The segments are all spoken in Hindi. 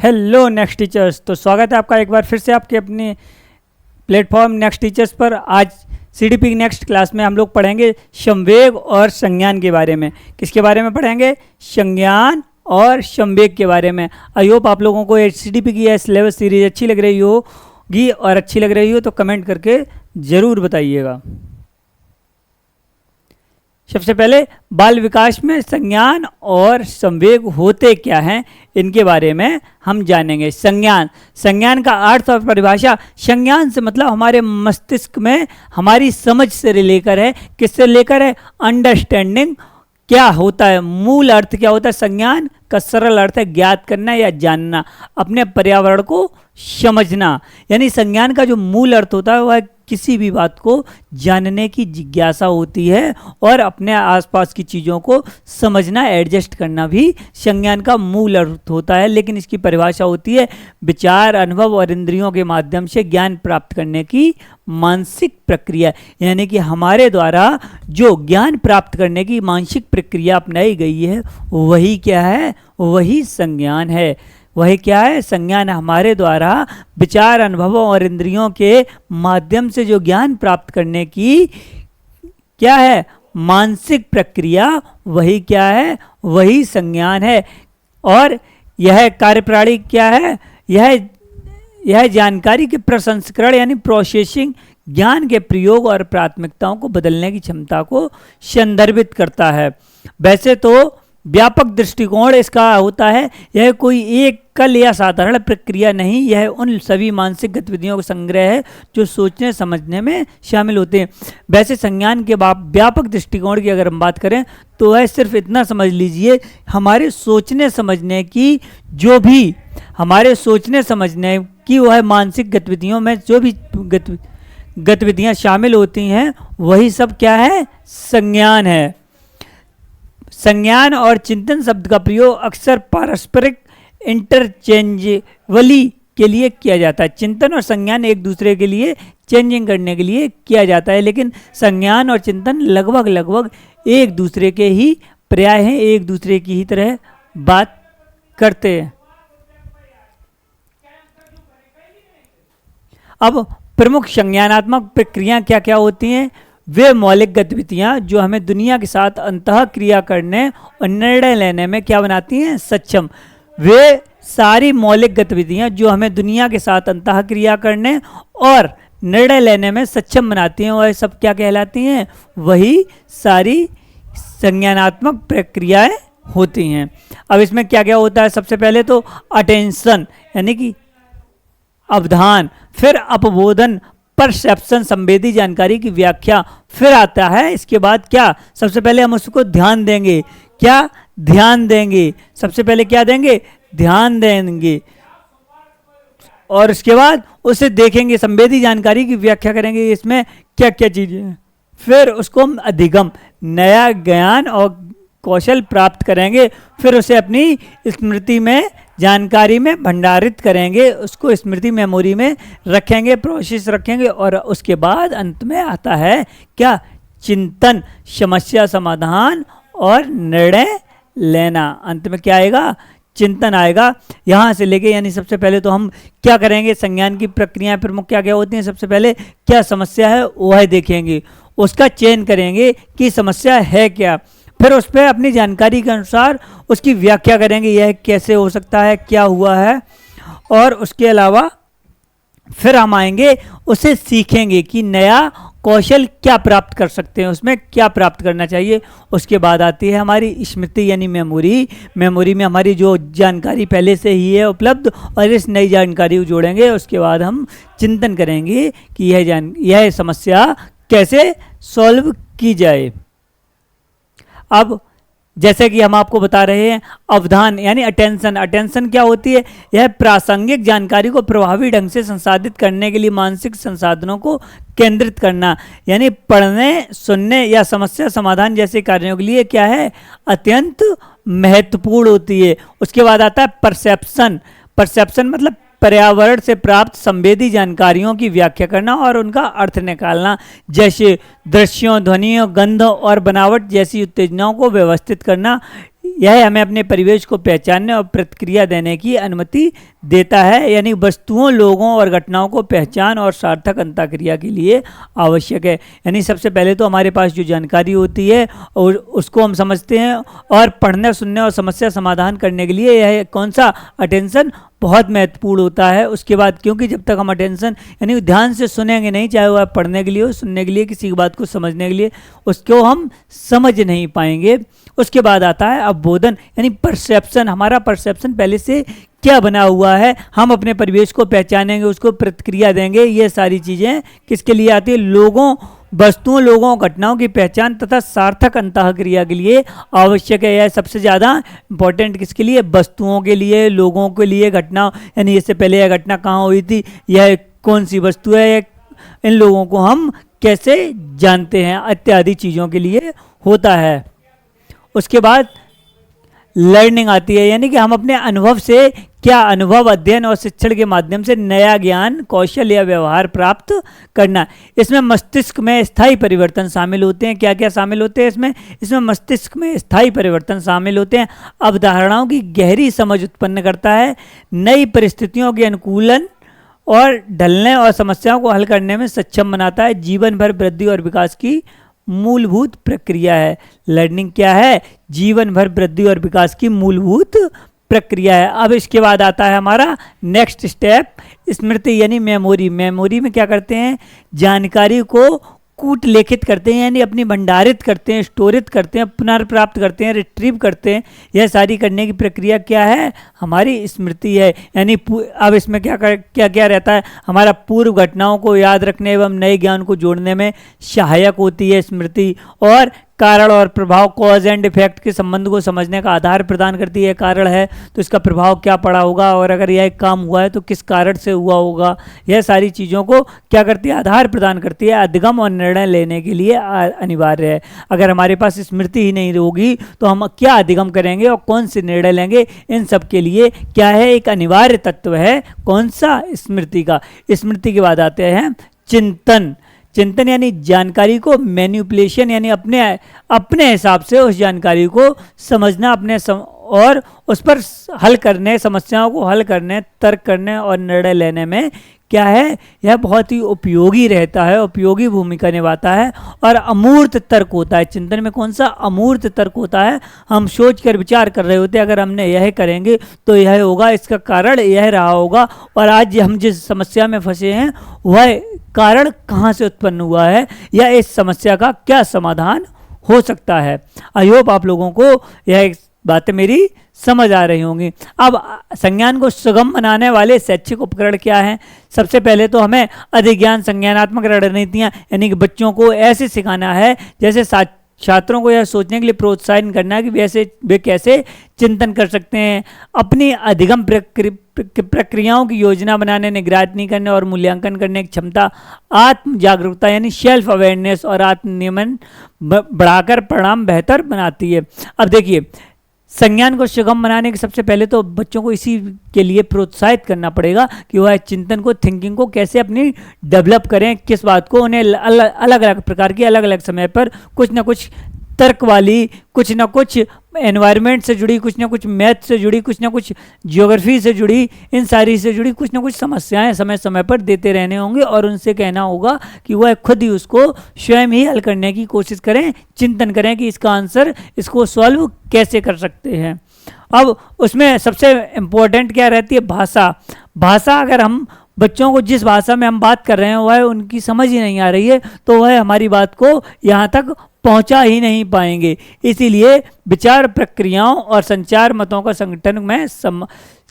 Hello next teachers. तो स्वागत है आपका एक बार फिर से आपके अपने प्लेटफॉर्म नेक्स्ट टीचर्स पर। आज सीडीपी की नेक्स्ट क्लास में हम लोग पढ़ेंगे संवेग और संज्ञान के बारे में। किसके बारे में पढ़ेंगे? संज्ञान और संवेग के बारे में। आई होप आप लोगों को सीडीपी की यह सिलेबस सीरीज अच्छी लग रही होगी, और अच्छी लग रही हो तो कमेंट करके ज़रूर बताइएगा। सबसे पहले बाल विकास में संज्ञान और संवेग होते क्या हैं, इनके बारे में हम जानेंगे। संज्ञान का अर्थ और परिभाषा। संज्ञान से मतलब हमारे मस्तिष्क में हमारी समझ से लेकर है। किससे लेकर है? अंडरस्टैंडिंग। क्या होता है, मूल अर्थ क्या होता है? संज्ञान का सरल अर्थ है ज्ञात करना या जानना, अपने पर्यावरण को समझना। यानी संज्ञान का जो मूल अर्थ होता है वह किसी भी बात को जानने की जिज्ञासा होती है, और अपने आसपास की चीज़ों को समझना, एडजस्ट करना भी संज्ञान का मूल अर्थ होता है। लेकिन इसकी परिभाषा होती है विचार, अनुभव और इंद्रियों के माध्यम से ज्ञान प्राप्त करने की मानसिक प्रक्रिया। यानी कि हमारे द्वारा जो ज्ञान प्राप्त करने की मानसिक प्रक्रिया अपनाई गई है वही क्या है? वही संज्ञान है। वही क्या है? संज्ञान। हमारे द्वारा विचार, अनुभवों और इंद्रियों के माध्यम से जो ज्ञान प्राप्त करने की क्या है? मानसिक प्रक्रिया, वही क्या है? वही संज्ञान है। और यह कार्यप्रणाली क्या है? यह जानकारी के प्रसंस्करण यानी प्रोसेसिंग, ज्ञान के प्रयोग और प्राथमिकताओं को बदलने की क्षमता को संदर्भित करता है। वैसे तो व्यापक दृष्टिकोण इसका होता है, यह कोई एक कल या साधारण प्रक्रिया नहीं, यह उन सभी मानसिक गतिविधियों का संग्रह है जो सोचने समझने में शामिल होते हैं। वैसे संज्ञान के व्यापक दृष्टिकोण की अगर हम बात करें तो वह सिर्फ इतना समझ लीजिए, हमारे सोचने समझने की वह मानसिक गतिविधियों में जो भी गतिविधियां शामिल होती हैं वही सब क्या है? संज्ञान है। संज्ञान और चिंतन शब्द का प्रयोग अक्सर पारस्परिक इंटरचेंजेबली के लिए किया जाता है। चिंतन और संज्ञान एक दूसरे के लिए चेंजिंग करने के लिए किया जाता है, लेकिन संज्ञान और चिंतन लगभग एक दूसरे के ही पर्याय हैं, एक दूसरे की ही तरह बात करते हैं। अब प्रमुख संज्ञानात्मक प्रक्रियाएं क्या क्या होती हैं? वे मौलिक गतिविधियां जो हमें दुनिया के साथ अंतः क्रिया करने और निर्णय लेने में क्या बनाती हैं? सक्षम। वे सारी मौलिक गतिविधियां जो हमें दुनिया के साथ अंतः क्रिया करने और निर्णय लेने में सक्षम बनाती हैं, वह सब क्या कहलाती हैं? वही सारी संज्ञानात्मक प्रक्रियाएं होती हैं। अब इसमें क्या क्या होता है? सबसे पहले तो अटेंशन यानी कि अवधान, फिर अपबोधन, परसेप्शन संवेदी जानकारी की व्याख्या, फिर आता है इसके बाद क्या? सबसे पहले हम उसको ध्यान देंगे। क्या? ध्यान देंगे। सबसे पहले क्या देंगे? ध्यान देंगे, और उसके बाद उसे देखेंगे, संवेदी जानकारी की व्याख्या करेंगे, इसमें क्या क्या चीजें हैं। फिर उसको हम अधिगम, नया ज्ञान और कौशल प्राप्त करेंगे, फिर उसे अपनी स्मृति में, जानकारी में भंडारित करेंगे, उसको स्मृति मेमोरी में रखेंगे, प्रोसेस रखेंगे, और उसके बाद अंत में आता है क्या? चिंतन, समस्या समाधान और निर्णय लेना। अंत में क्या आएगा? चिंतन आएगा। यहाँ से लेके यानी सबसे पहले तो हम क्या करेंगे? संज्ञान की प्रक्रियाएं प्रमुख क्या क्या होती हैं? सबसे पहले क्या समस्या है वह देखेंगे, उसका चयन करेंगे कि समस्या है क्या, फिर उस पर अपनी जानकारी के अनुसार उसकी व्याख्या करेंगे, यह कैसे हो सकता है, क्या हुआ है, और उसके अलावा फिर हम आएंगे उसे सीखेंगे कि नया कौशल क्या प्राप्त कर सकते हैं, उसमें क्या प्राप्त करना चाहिए। उसके बाद आती है हमारी स्मृति यानी मेमोरी में हमारी जो जानकारी पहले से ही है उपलब्ध, और इस नई जानकारी को जोड़ेंगे। उसके बाद हम चिंतन करेंगे कि यह समस्या कैसे सॉल्व की जाए। अब जैसे कि हम आपको बता रहे हैं, अवधान यानी अटेंशन क्या होती है? यह प्रासंगिक जानकारी को प्रभावी ढंग से संसाधित करने के लिए मानसिक संसाधनों को केंद्रित करना, यानी पढ़ने, सुनने या समस्या समाधान जैसे कार्यों के लिए क्या है? अत्यंत महत्वपूर्ण होती है। उसके बाद आता है परसेप्शन मतलब पर्यावरण से प्राप्त संवेदी जानकारियों की व्याख्या करना और उनका अर्थ निकालना, जैसे दृश्यों, ध्वनियों, गंध और बनावट जैसी उत्तेजनाओं को व्यवस्थित करना। यह हमें अपने परिवेश को पहचानने और प्रतिक्रिया देने की अनुमति देता है। यानी वस्तुओं, लोगों और घटनाओं को पहचान और सार्थक अंतःक्रिया के लिए आवश्यक है। यानी सबसे पहले तो हमारे पास जो जानकारी होती है और उसको हम समझते हैं, और पढ़ने, सुनने और समस्या समाधान करने के लिए यह कौन सा अटेंशन बहुत महत्वपूर्ण होता है। उसके बाद, क्योंकि जब तक हम अटेंशन यानी ध्यान से सुनेंगे नहीं, चाहे वह पढ़ने के लिए हो, सुनने के लिए, किसी की बात को समझने के लिए, उसको हम समझ नहीं पाएंगे। उसके बाद आता है अवबोधन, यानी परसेप्शन। हमारा परसेप्शन पहले से क्या बना हुआ है, हम अपने परिवेश को पहचानेंगे, उसको प्रतिक्रिया देंगे। ये सारी चीज़ें किसके लिए आती है? लोगों, वस्तुओं, लोगों, घटनाओं की पहचान तथा सार्थक अंतःक्रिया के लिए आवश्यक है। यह सबसे ज़्यादा इंपॉर्टेंट किसके लिए? वस्तुओं के लिए, लोगों के लिए, घटना, यानी इससे पहले यह घटना कहाँ हुई थी, यह कौन सी वस्तु है, इन लोगों को हम कैसे जानते हैं, इत्यादि चीज़ों के लिए होता है। उसके बाद लर्निंग आती है, यानी कि हम अपने अनुभव से, क्या अनुभव, अध्ययन और शिक्षण के माध्यम से नया ज्ञान, कौशल या व्यवहार प्राप्त करना। इसमें मस्तिष्क में स्थायी परिवर्तन शामिल होते हैं। क्या क्या शामिल होते हैं इसमें मस्तिष्क में स्थायी परिवर्तन शामिल होते हैं। अवधारणाओं की गहरी समझ उत्पन्न करता है, नई परिस्थितियों के अनुकूलन और ढलने और समस्याओं को हल करने में सक्षम बनाता है। जीवन भर वृद्धि और विकास की मूलभूत प्रक्रिया है। लर्निंग क्या है? जीवन भर वृद्धि और विकास की मूलभूत प्रक्रिया है। अब इसके बाद आता है हमारा नेक्स्ट स्टेप, स्मृति यानी मेमोरी। मेमोरी में क्या करते हैं? जानकारी को कूट लेखित करते हैं, यानी अपनी भंडारित करते हैं, स्टोरित करते हैं, पुनर्प्राप्त करते हैं, रिट्रीव करते हैं। यह सारी करने की प्रक्रिया क्या है? हमारी स्मृति है। यानी अब इसमें क्या क्या रहता है? हमारा पूर्व घटनाओं को याद रखने एवं नए ज्ञान को जोड़ने में सहायक होती है स्मृति, और कारण और प्रभाव, कॉज एंड इफेक्ट के संबंध को समझने का आधार प्रदान करती है। कारण है तो इसका प्रभाव क्या पड़ा होगा, और अगर यह काम हुआ है तो किस कारण से हुआ होगा। यह सारी चीज़ों को क्या करती है? आधार प्रदान करती है। अधिगम और निर्णय लेने के लिए अनिवार्य है। अगर हमारे पास स्मृति ही नहीं होगी तो हम क्या अधिगम करेंगे और कौन से निर्णय लेंगे? इन सब के लिए क्या है? एक अनिवार्य तत्व है। कौन सा? स्मृति का। स्मृति के बाद आते हैं चिंतन। चिंतन यानी जानकारी को मैनिपुलेशन, यानी अपने हिसाब से उस जानकारी को समझना, और उस पर हल करने, समस्याओं को हल करने, तर्क करने और निर्णय लेने में क्या है? यह बहुत ही उपयोगी रहता है, उपयोगी भूमिका निभाता है। और अमूर्त तर्क होता है चिंतन में। कौन सा? अमूर्त तर्क होता है। हम सोच कर विचार कर रहे होते हैं, अगर हमने यह करेंगे तो यह होगा, इसका कारण यह रहा होगा, और आज हम जिस समस्या में फंसे हैं वह कारण कहाँ से उत्पन्न हुआ है, या इस समस्या का क्या समाधान हो सकता है। आई होप आप लोगों को यह बातें मेरी समझ आ रही होंगी। अब संज्ञान को सुगम बनाने वाले शैक्षिक उपकरण क्या हैं? सबसे पहले तो हमें अधिज्ञान संज्ञानात्मक रणनीतियाँ, यानी कि बच्चों को ऐसे सिखाना है जैसे छात्रों को यह सोचने के लिए प्रोत्साहन करना है कि वे कैसे चिंतन कर सकते हैं, अपनी अधिगम प्रक्रियाओं की योजना बनाने, निगरानी करने और मूल्यांकन करने की क्षमता, आत्म जागरूकता यानी सेल्फ अवेयरनेस और आत्मनियमन बढ़ाकर परिणाम बेहतर बनाती है। अब देखिए, संज्ञान को सुगम बनाने के सबसे पहले तो बच्चों को इसी के लिए प्रोत्साहित करना पड़ेगा कि वह चिंतन को, थिंकिंग को कैसे अपनी डेवलप करें, किस बात को उन्हें अलग अलग प्रकार की अलग अलग समय पर कुछ ना कुछ तर्क वाली, कुछ ना कुछ एनवायरनमेंट से जुड़ी, कुछ ना कुछ मैथ से जुड़ी, कुछ ना कुछ ज्योग्राफी से जुड़ी, इन सारी से जुड़ी कुछ ना कुछ समस्याएं समय समय पर देते रहने होंगे, और उनसे कहना होगा कि वह खुद ही उसको स्वयं ही हल करने की कोशिश करें, चिंतन करें कि इसका आंसर, इसको सॉल्व कैसे कर सकते हैं। अब उसमें सबसे इम्पोर्टेंट क्या रहती है? भाषा। भाषा, अगर हम बच्चों को जिस भाषा में हम बात कर रहे हैं वह उनकी समझ ही नहीं आ रही है तो वह हमारी बात को यहाँ तक पहुंचा ही नहीं पाएंगे। इसीलिए विचार प्रक्रियाओं और संचार मतों का संगठन में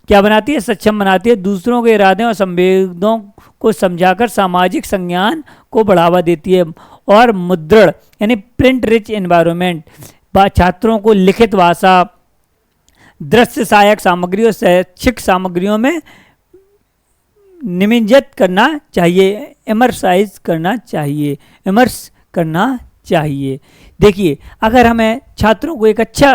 क्या बनाती है? सक्षम बनाती है। दूसरों के इरादे और संवेदों को समझाकर सामाजिक संज्ञान को बढ़ावा देती है। और मुद्रण यानी प्रिंट रिच एनवायरनमेंट, छात्रों को लिखित भाषा, दृश्य सहायक सामग्री और शैक्षिक सामग्रियों में निमज्जित करना चाहिए, इमर्साइज करना चाहिए, इमर्स करना चाहिए। देखिए, अगर हमें छात्रों को एक अच्छा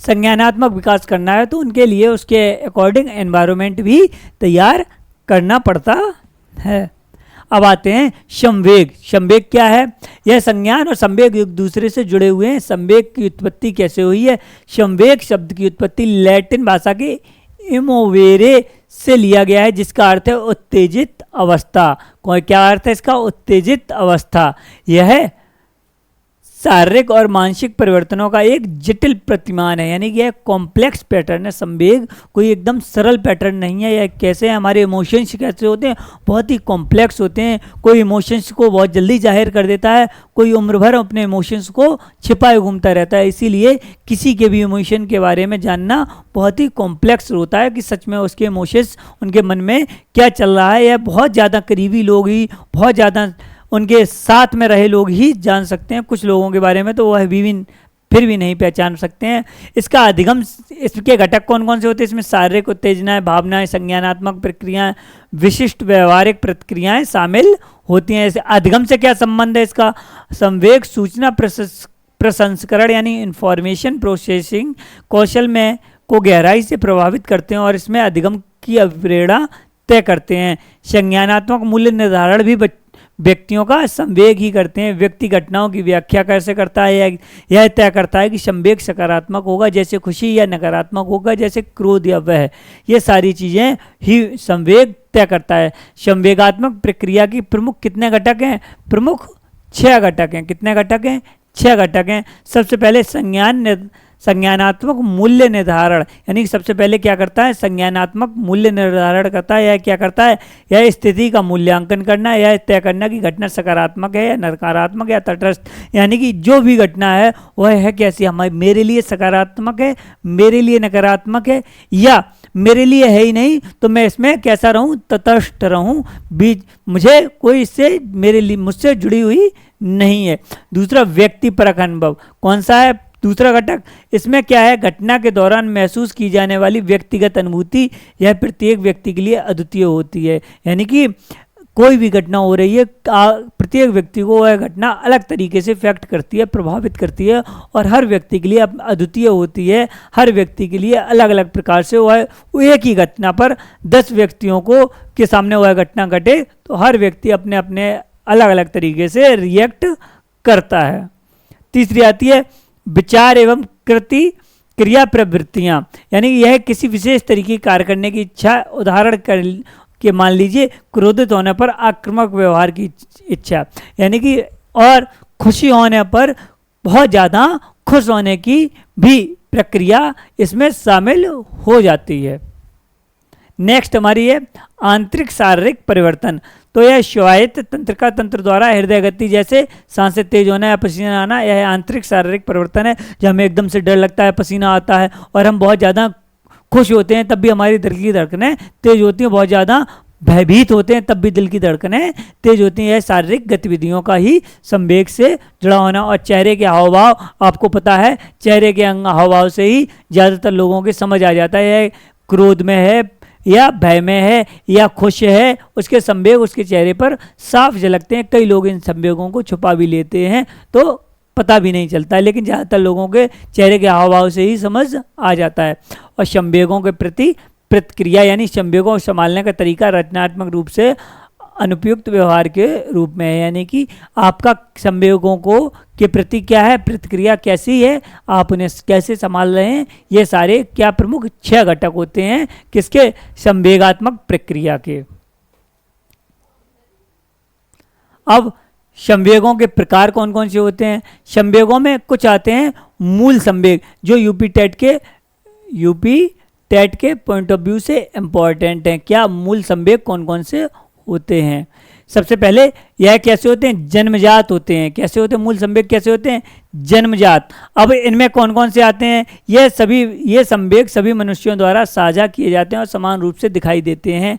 संज्ञानात्मक विकास करना है तो उनके लिए उसके अकॉर्डिंग एनवायरनमेंट भी तैयार करना पड़ता है। अब आते हैं संवेग। संवेग क्या है? यह संज्ञान और संवेग एक दूसरे से जुड़े हुए हैं। संवेग की उत्पत्ति कैसे हुई है? संवेग शब्द की उत्पत्ति लैटिन भाषा के इमोवेरे से लिया गया है, जिसका अर्थ है उत्तेजित अवस्था। क्या अर्थ है इसका? उत्तेजित अवस्था। यह शारीरिक और मानसिक परिवर्तनों का एक जटिल प्रतिमान है, यानी कि यह कॉम्प्लेक्स पैटर्न है। संवेग कोई एकदम सरल पैटर्न नहीं है। यह कैसे है, हमारे इमोशंस कैसे होते हैं, बहुत ही कॉम्प्लेक्स होते हैं। कोई इमोशंस को बहुत जल्दी जाहिर कर देता है, कोई उम्र भर अपने इमोशंस को छिपाए घूमता रहता है। इसीलिए किसी के भी इमोशन के बारे में जानना बहुत ही कॉम्प्लेक्स होता है कि सच में उसके इमोशंस, उनके मन में क्या चल रहा है। यह बहुत ज़्यादा करीबी लोग ही, बहुत ज़्यादा उनके साथ में रहे लोग ही जान सकते हैं। कुछ लोगों के बारे में तो वह फिर भी नहीं पहचान सकते हैं। इसका अधिगम, इसके घटक कौन कौन से होते हैं? इसमें शारीरिक उत्तेजनाएं, भावनाएं, संज्ञानात्मक प्रक्रियाएं, विशिष्ट व्यवहारिक प्रतिक्रियाएं शामिल होती हैं। अधिगम से क्या संबंध है इसका? संवेग सूचना प्रसंस्करण यानी इंफॉर्मेशन प्रोसेसिंग कौशल में को गहराई से प्रभावित करते हैं और इसमें अधिगम की अवप्रेरणा तय करते हैं। संज्ञानात्मक मूल्य निर्धारण भी व्यक्तियों का संवेग ही करते हैं। व्यक्ति घटनाओं की व्याख्या कैसे करता है? यह तय करता है कि संवेग सकारात्मक होगा जैसे खुशी, या नकारात्मक होगा जैसे क्रोध या वह। ये सारी चीजें ही संवेग तय करता है। संवेगात्मक प्रक्रिया की प्रमुख कितने घटक हैं? प्रमुख 6 घटक हैं। कितने घटक हैं? 6 घटक हैं। सबसे पहले संज्ञानात्मक मूल्य निर्धारण, यानी सबसे पहले क्या करता है? संज्ञानात्मक मूल्य निर्धारण करता है। यह क्या करता है? यह स्थिति का मूल्यांकन करना, यह तय करना कि घटना सकारात्मक है या नकारात्मक या तटस्थ, यानी कि जो भी घटना है वह है कैसी, हमारे मेरे लिए सकारात्मक है, मेरे लिए नकारात्मक है, या मेरे लिए है ही नहीं तो मैं इसमें कैसा रहूं? तटस्थ रहूं, बीच मुझे कोई इससे मेरे लिए मुझसे जुड़ी हुई नहीं है। दूसरा व्यक्तिपरक अनुभव। कौन सा है दूसरा घटक? इसमें क्या है? घटना के दौरान महसूस की जाने वाली व्यक्तिगत अनुभूति, यह प्रत्येक व्यक्ति के लिए अद्वितीय होती है। यानी कि कोई भी घटना हो रही है, प्रत्येक व्यक्ति को वह घटना अलग तरीके से इफेक्ट करती है, प्रभावित करती है, और हर व्यक्ति के लिए अद्वितीय होती है। हर व्यक्ति के लिए अलग अलग प्रकार से वह एक ही घटना पर 10 व्यक्तियों को के सामने वह घटना घटे तो हर व्यक्ति अपने अपने अलग अलग तरीके से रिएक्ट करता है। तीसरी आती है विचार एवं क्रिया प्रवृत्तियां, यानी यह किसी विशेष तरीके कार्य करने की इच्छा। उदाहरण के मान लीजिए क्रोधित होने पर आक्रामक व्यवहार की इच्छा, यानी कि और खुशी होने पर बहुत ज़्यादा खुश होने की भी प्रक्रिया इसमें शामिल हो जाती है। नेक्स्ट हमारी है आंतरिक शारीरिक परिवर्तन। तो यह स्वायत्त तंत्रिका तंत्र द्वारा हृदय गति जैसे सांसें तेज होना या पसीना आना, यह आंतरिक शारीरिक परिवर्तन है। जब हमें एकदम से डर लगता है, पसीना आता है और हम बहुत ज़्यादा खुश होते हैं तब भी हमारी दिल की धड़कनें तेज होती हैं, बहुत ज़्यादा भयभीत होते हैं तब भी दिल की धड़कनें तेज होती हैं। यह शारीरिक गतिविधियों का ही संवेग से जुड़ा होना। और चेहरे के हाव भाव, आपको पता है चेहरे के हाव भाव से ही ज़्यादातर लोगों के समझ आ जाता है क्रोध में है या भय में है या खुश है। उसके संवेग उसके चेहरे पर साफ झलकते हैं। कई लोग इन संवेगों को छुपा भी लेते हैं तो पता भी नहीं चलता है, लेकिन ज़्यादातर लोगों के चेहरे के हाव भाव से ही समझ आ जाता है। और संवेगों के प्रति प्रतिक्रिया, यानी संवेगों को संभालने का तरीका रचनात्मक रूप से अनुपयुक्त व्यवहार के रूप में है। यानी कि आपका संवेगों को के प्रति क्या है, प्रतिक्रिया कैसी है, आप उन्हें कैसे संभाल रहे हैं, ये सारे क्या प्रमुख 6 घटक होते हैं किसके? संवेगात्मक प्रक्रिया के। अब संवेगों के प्रकार कौन कौन से होते हैं? संवेगों में कुछ आते हैं मूल संवेग, जो यूपी टेट के पॉइंट ऑफ व्यू से इंपॉर्टेंट हैं। क्या मूल संवेग कौन कौन से होते हैं? सबसे पहले यह कैसे होते हैं? जन्मजात होते हैं। कैसे होते हैं मूल संवेग? कैसे होते हैं? जन्मजात। अब इनमें कौन कौन से आते हैं? ये संवेग सभी मनुष्यों द्वारा साझा किए जाते हैं और समान रूप से दिखाई देते हैं।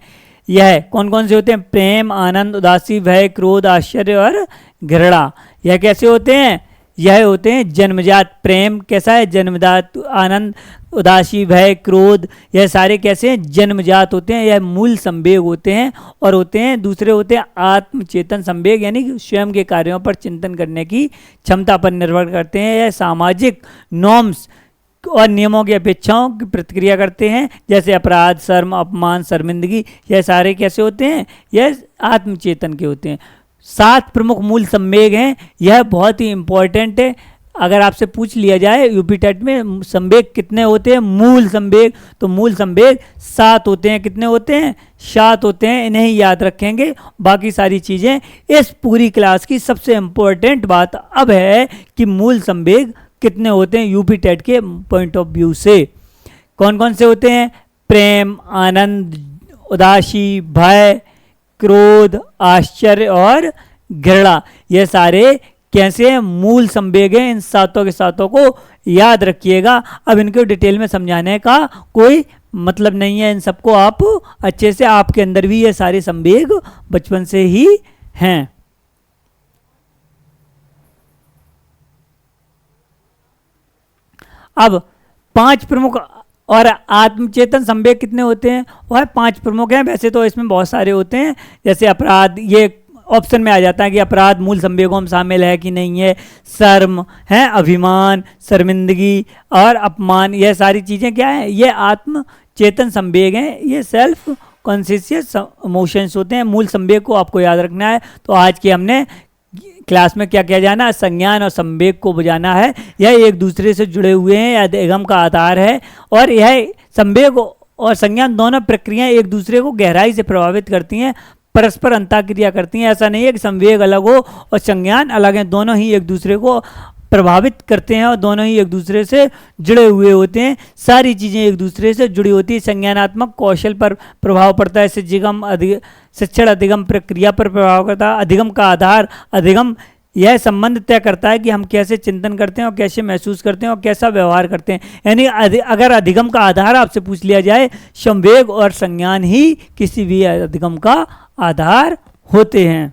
यह कौन कौन से होते हैं? प्रेम, आनंद, उदासी, भय, क्रोध, आश्चर्य और घृणा। यह कैसे होते हैं? यह होते हैं जन्मजात। प्रेम कैसा है? जन्मजात। आनंद, उदासी, भय, क्रोध, यह सारे कैसे हैं? जन्मजात होते हैं। यह मूल संवेग होते हैं। और होते हैं दूसरे होते हैं आत्मचेतन संवेग, यानी कि स्वयं के कार्यों पर चिंतन करने की क्षमता पर निर्भर करते हैं। यह सामाजिक नॉर्म्स और नियमों की अपेक्षाओं की प्रतिक्रिया करते हैं, जैसे अपराध, शर्म, अपमान, शर्मिंदगी। यह सारे कैसे होते हैं? यह आत्मचेतन के होते हैं। 7 प्रमुख मूल संवेग हैं। यह बहुत ही इंपॉर्टेंट है। अगर आपसे पूछ लिया जाए यूपी टेट में संवेग कितने होते हैं, मूल संवेग, तो मूल संवेग 7 होते हैं। कितने होते हैं? 7 होते हैं। इन्हें ही याद रखेंगे। बाकी सारी चीज़ें इस पूरी क्लास की सबसे इंपॉर्टेंट बात अब है कि मूल संवेग कितने होते हैं यूपी टेट के पॉइंट ऑफ व्यू से। कौन कौन से होते हैं? प्रेम, आनंद, उदासी, भय, क्रोध, आश्चर्य और घृणा। ये सारे कैसे हैं? मूल संवेग हैं। इन 7 के 7 को याद रखिएगा। अब इनको डिटेल में समझाने का कोई मतलब नहीं है। इन सबको आप अच्छे से, आपके अंदर भी ये सारे संवेग बचपन से ही हैं। अब 5 प्रमुख और आत्मचेतन संवेग कितने होते हैं? वह 5 प्रमुख हैं। वैसे तो इसमें बहुत सारे होते हैं, जैसे अपराध, ये ऑप्शन में आ जाता है कि अपराध मूल संवेगों में शामिल है कि नहीं है। शर्म है, अभिमान, शर्मिंदगी और अपमान, यह सारी चीज़ें क्या है? ये आत्मचेतन संवेग हैं। ये सेल्फ कॉन्शियस इमोशंस होते हैं। मूल संवेग को आपको याद रखना है। तो आज के हमने क्लास में क्या किया जाना? संज्ञान और संवेग को बुझाना है। यह एक दूसरे से जुड़े हुए हैं, यह अधिगम का आधार है। और यह संवेग और संज्ञान दोनों प्रक्रियाएं एक दूसरे को गहराई से प्रभावित करती हैं, परस्पर अंतःक्रिया करती हैं। ऐसा नहीं है कि संवेग अलग हो और संज्ञान अलग हैं। दोनों ही एक दूसरे को प्रभावित करते हैं और दोनों ही एक दूसरे से जुड़े हुए होते हैं। सारी चीज़ें एक दूसरे से जुड़ी होती है। संज्ञानात्मक कौशल पर प्रभाव पड़ता है, शिक्षण अधिगम प्रक्रिया पर प्रभाव करता है। अधिगम का आधार, अधिगम यह संबंध तय करता है कि हम कैसे चिंतन करते हैं और कैसे महसूस करते हैं और कैसा व्यवहार करते हैं। यानी अगर अधिगम का आधार आपसे पूछ लिया जाए, संवेग और संज्ञान ही किसी भी अधिगम का आधार होते हैं।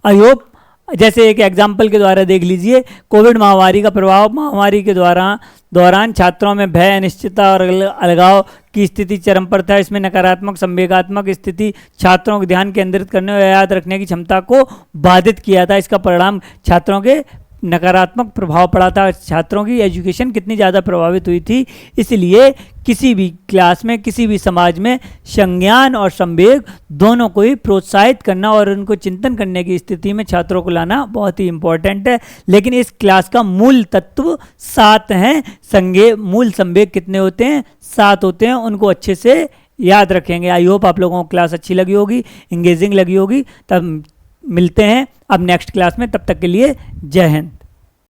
आई होप, जैसे एक एग्जाम्पल के द्वारा देख लीजिए, कोविड महामारी का प्रभाव। महामारी के दौरान छात्रों में भय, अनिश्चितता और अलगाव की स्थिति चरम पर था। इसमें नकारात्मक संवेगात्मक स्थिति छात्रों को ध्यान केंद्रित करने और याद रखने की क्षमता को बाधित किया था। इसका परिणाम छात्रों के नकारात्मक प्रभाव पड़ा था। छात्रों की एजुकेशन कितनी ज़्यादा प्रभावित हुई थी। इसलिए किसी भी क्लास में, किसी भी समाज में संज्ञान और संवेग दोनों को ही प्रोत्साहित करना और उनको चिंतन करने की स्थिति में छात्रों को लाना बहुत ही इंपॉर्टेंट है। लेकिन इस क्लास का मूल तत्व 7 हैं। मूल संवेग कितने होते हैं? 7 होते हैं। उनको अच्छे से याद रखेंगे। आई होप आप लोगों को क्लास अच्छी लगी होगी, इंगेजिंग लगी होगी। तब मिलते हैं अब नेक्स्ट क्लास में। तब तक के लिए जय हिंद।